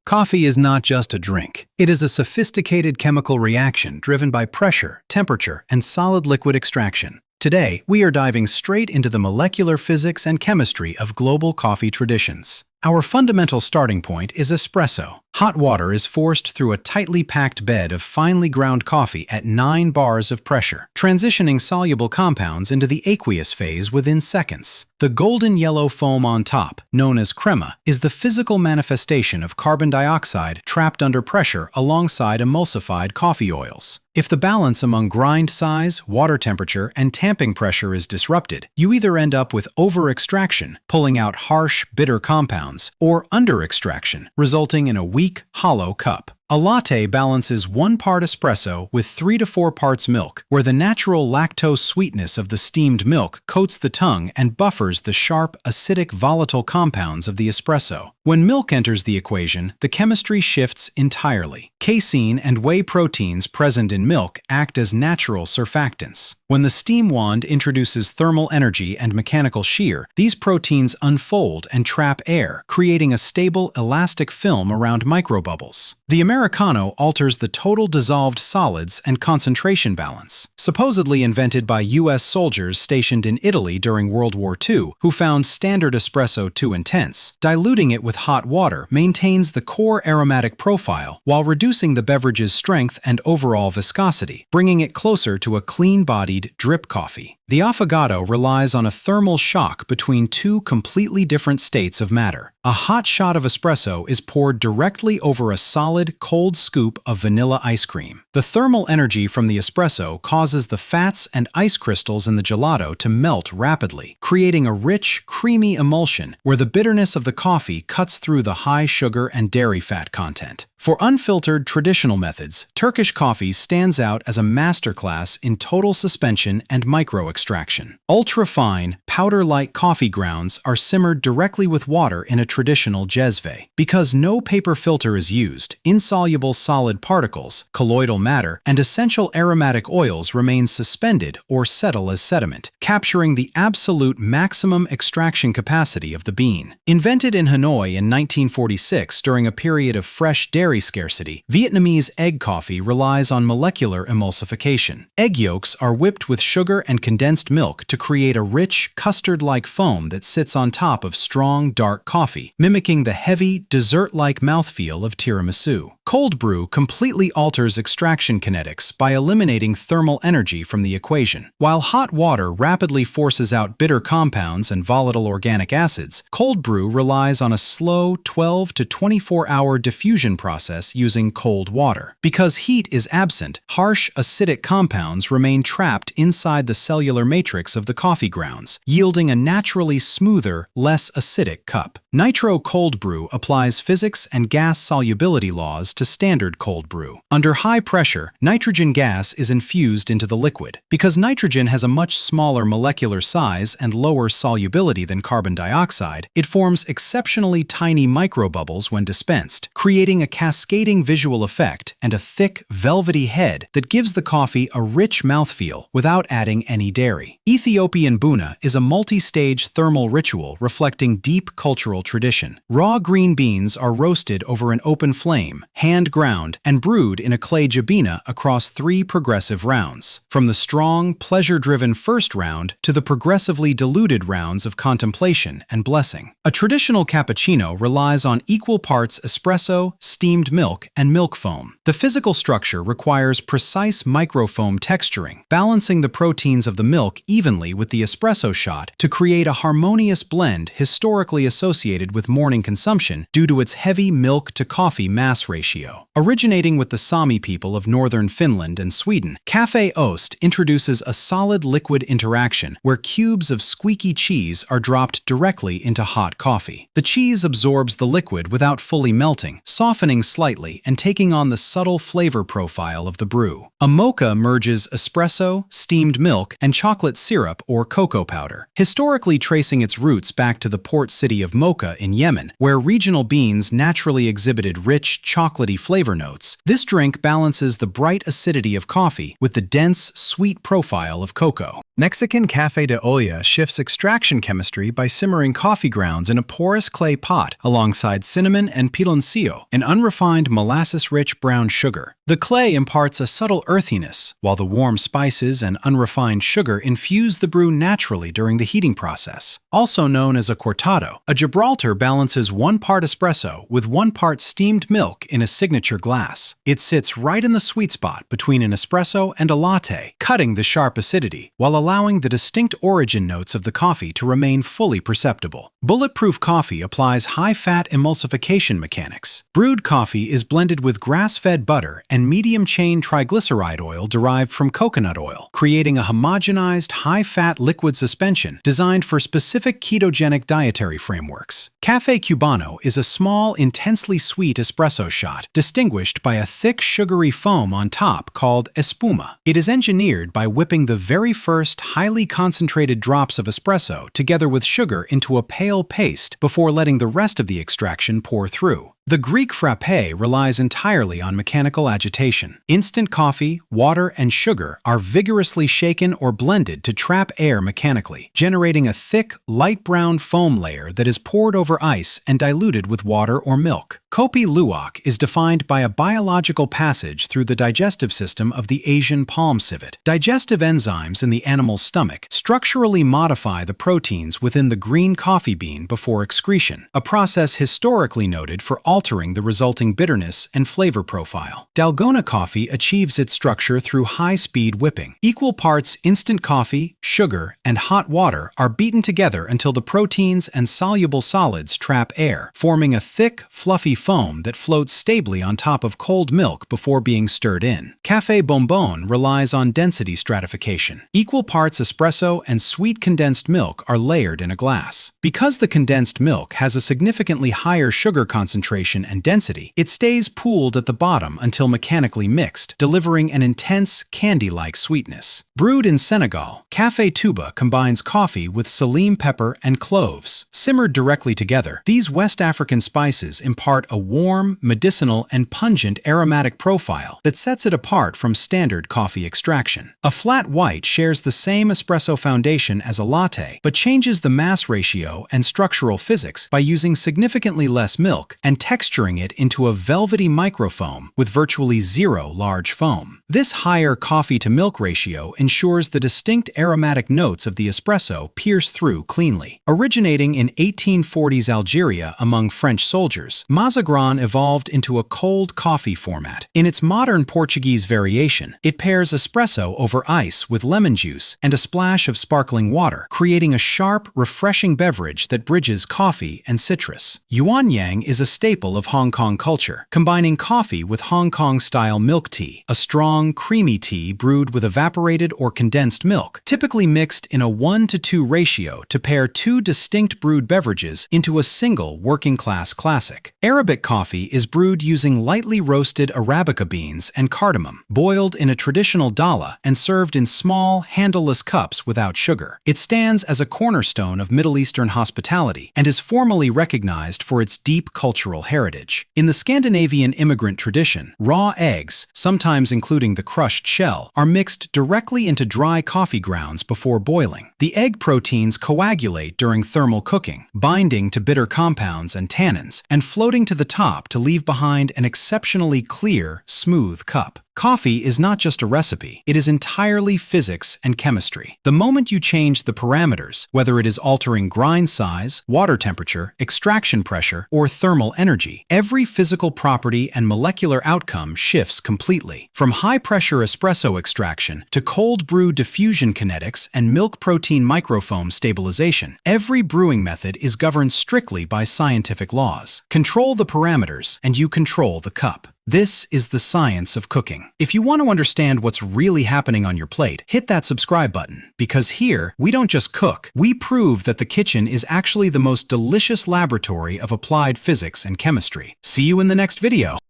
Coffee is not just a drink. It is a sophisticated chemical reaction driven by pressure, temperature, and solid liquid extraction. Today, we are diving straight into the molecular physics and chemistry of global coffee traditions. Our fundamental starting point is espresso. Hot water is forced through a tightly packed bed of finely ground coffee at 9 bars of pressure, transitioning soluble compounds into the aqueous phase within seconds. The golden yellow foam on top, known as crema, is the physical manifestation of carbon dioxide trapped under pressure alongside emulsified coffee oils. If the balance among grind size, water temperature, and tamping pressure is disrupted, you either end up with over-extraction, pulling out harsh, bitter compounds, or under-extraction, resulting in a weak, hollow cup. A latte balances 1 part espresso with 3 to 4 parts milk, where the natural lactose sweetness of the steamed milk coats the tongue and buffers the sharp, acidic, volatile compounds of the espresso. When milk enters the equation, the chemistry shifts entirely. Casein and whey proteins present in milk act as natural surfactants. When the steam wand introduces thermal energy and mechanical shear, these proteins unfold and trap air, creating a stable, elastic film around microbubbles. The Americano alters the total dissolved solids and concentration balance. Supposedly invented by U.S. soldiers stationed in Italy during World War II, who found standard espresso too intense, diluting it with hot water maintains the core aromatic profile while reducing the beverage's strength and overall viscosity, bringing it closer to a clean-bodied drip coffee. The affogato relies on a thermal shock between 2 completely different states of matter. A hot shot of espresso is poured directly over a solid, cold scoop of vanilla ice cream. The thermal energy from the espresso causes the fats and ice crystals in the gelato to melt rapidly, creating a rich, creamy emulsion where the bitterness of the coffee cuts through the high sugar and dairy fat content. For unfiltered traditional methods, Turkish coffee stands out as a masterclass in total suspension and micro-extraction. Ultra-fine, powder-like coffee grounds are simmered directly with water in a traditional jezve. Because no paper filter is used, insoluble solid particles, colloidal matter, and essential aromatic oils remain suspended or settle as sediment, capturing the absolute maximum extraction capacity of the bean. Invented in Hanoi in 1946 during a period of fresh dairy scarcity, Vietnamese egg coffee relies on molecular emulsification. Egg yolks are whipped with sugar and condensed milk to create a rich, custard-like foam that sits on top of strong, dark coffee, mimicking the heavy, dessert-like mouthfeel of tiramisu. Cold brew completely alters extraction kinetics by eliminating thermal energy from the equation. While hot water rapidly forces out bitter compounds and volatile organic acids, cold brew relies on a slow 12 to 24-hour diffusion process using cold water. Because heat is absent, harsh acidic compounds remain trapped inside the cellular matrix of the coffee grounds, yielding a naturally smoother, less acidic cup. Nitro cold brew applies physics and gas solubility laws to standard cold brew. Under high pressure, nitrogen gas is infused into the liquid. Because nitrogen has a much smaller molecular size and lower solubility than carbon dioxide, it forms exceptionally tiny microbubbles when dispensed, creating a cascading visual effect and a thick, velvety head that gives the coffee a rich mouthfeel without adding any dairy. Ethiopian Buuna is a multi-stage thermal ritual reflecting deep cultural tradition. Raw green beans are roasted over an open flame, hand-ground, and brewed in a clay jabina across 3 progressive rounds. From the strong, pleasure-driven first round to the progressively diluted rounds of contemplation and blessing. A traditional cappuccino relies on equal parts espresso, steamed milk, and milk foam. The physical structure requires precise microfoam texturing, balancing the proteins of the milk evenly with the espresso shot to create a harmonious blend historically associated with morning consumption due to its heavy milk-to-coffee mass ratio. Originating with the Sami people of northern Finland and Sweden, Café Ost introduces a solid-liquid interaction where cubes of squeaky cheese are dropped directly into hot coffee. The cheese absorbs the liquid without fully melting, softening slightly and taking on the subtle flavor profile of the brew. A mocha merges espresso, steamed milk, and chocolate syrup or cocoa powder, historically tracing its roots back to the port city of Mocha in Yemen, where regional beans naturally exhibited rich, chocolatey flavor notes. This drink balances the bright acidity of coffee with the dense, sweet profile of cocoa. Mexican Café de Olla shifts extraction chemistry by simmering coffee grounds in a porous clay pot alongside cinnamon and piloncillo Cappuccino, an unrefined molasses-rich brown sugar. The clay imparts a subtle earthiness, while the warm spices and unrefined sugar infuse the brew naturally during the heating process. Also known as a Cortado, a Gibraltar balances 1 part espresso with 1 part steamed milk in a signature glass. It sits right in the sweet spot between an espresso and a latte, cutting the sharp acidity, while allowing the distinct origin notes of the coffee to remain fully perceptible. Bulletproof Coffee applies high-fat emulsification mechanics. Brewed coffee is blended with grass-fed butter and medium-chain triglyceride oil derived from coconut oil, creating a homogenized, high-fat liquid suspension designed for specific ketogenic dietary frameworks. Café Cubano is a small, intensely sweet espresso shot, distinguished by a thick, sugary foam on top called espuma. It is engineered by whipping the very first highly concentrated drops of espresso together with sugar into a pale paste before letting the rest of the extraction pour through. The Greek frappé relies entirely on mechanical agitation. Instant coffee, water, and sugar are vigorously shaken or blended to trap air mechanically, generating a thick, light brown foam layer that is poured over ice and diluted with water or milk. Kopi Luwak is defined by a biological passage through the digestive system of the Asian palm civet. Digestive enzymes in the animal's stomach structurally modify the proteins within the green coffee bean before excretion, a process historically noted for altering the resulting bitterness and flavor profile. Dalgona coffee achieves its structure through high-speed whipping. Equal parts instant coffee, sugar, and hot water are beaten together until the proteins and soluble solids trap air, forming a thick, fluffy foam that floats stably on top of cold milk before being stirred in. Café Bombón relies on density stratification. Equal parts espresso and sweet condensed milk are layered in a glass. Because the condensed milk has a significantly higher sugar concentration and density, it stays pooled at the bottom until mechanically mixed, delivering an intense, candy-like sweetness. Brewed in Senegal, Café Touba combines coffee with salim pepper and cloves. Simmered directly together, these West African spices impart a warm, medicinal, and pungent aromatic profile that sets it apart from standard coffee extraction. A flat white shares the same espresso foundation as a latte, but changes the mass ratio and structural physics by using significantly less milk and texturing it into a velvety microfoam with virtually zero large foam. This higher coffee-to-milk ratio ensures the distinct aromatic notes of the espresso pierce through cleanly. Originating in 1840s Algeria among French soldiers, Mazagran evolved into a cold coffee format. In its modern Portuguese variation, it pairs espresso over ice with lemon juice and a splash of sparkling water, creating a sharp, refreshing beverage that bridges coffee and citrus. Yuanyang is a staple of Hong Kong culture, combining coffee with Hong Kong-style milk tea, a strong, creamy tea brewed with evaporated or condensed milk, typically mixed in a 1:2 ratio to pair 2 distinct brewed beverages into a single working-class classic. Arabic coffee is brewed using lightly roasted Arabica beans and cardamom, boiled in a traditional dalla and served in small, handleless cups without sugar. It stands as a cornerstone of Middle Eastern hospitality and is formally recognized for its deep cultural heritage. In the Scandinavian immigrant tradition, raw eggs, sometimes including the crushed shell, are mixed directly into dry coffee grounds before boiling. The egg proteins coagulate during thermal cooking, binding to bitter compounds and tannins, and floating to the top to leave behind an exceptionally clear, smooth cup. Coffee is not just a recipe, it is entirely physics and chemistry. The moment you change the parameters, whether it is altering grind size, water temperature, extraction pressure, or thermal energy, every physical property and molecular outcome shifts completely. From high-pressure espresso extraction to cold brew diffusion kinetics and milk protein microfoam stabilization, every brewing method is governed strictly by scientific laws. Control the parameters, and you control the cup. This is the science of cooking. If you want to understand what's really happening on your plate, hit that subscribe button, because here, we don't just cook, we prove that the kitchen is actually the most delicious laboratory of applied physics and chemistry. See you in the next video.